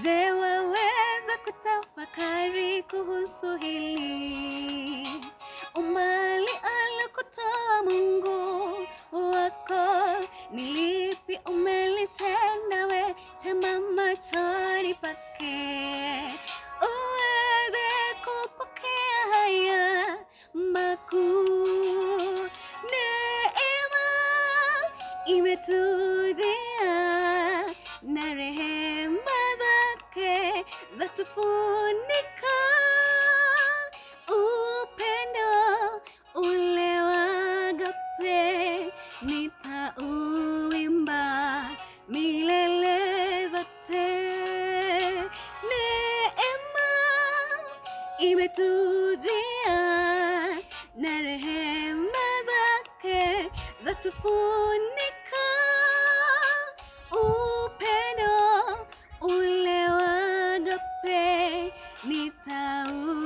Je, waweza kutafakari kuhusu hili? Umbali alikotoa Mungu wako ni lipi umelitenda we chema machoni pake? Uweze kupokea haya makuu. Neema imetujia na rehema zake zatufunika. Upendo ule wa agape nitauimba milele zote. Neema imetujia na rehema zake zatufunika. Upendo ule wa agape nitauimba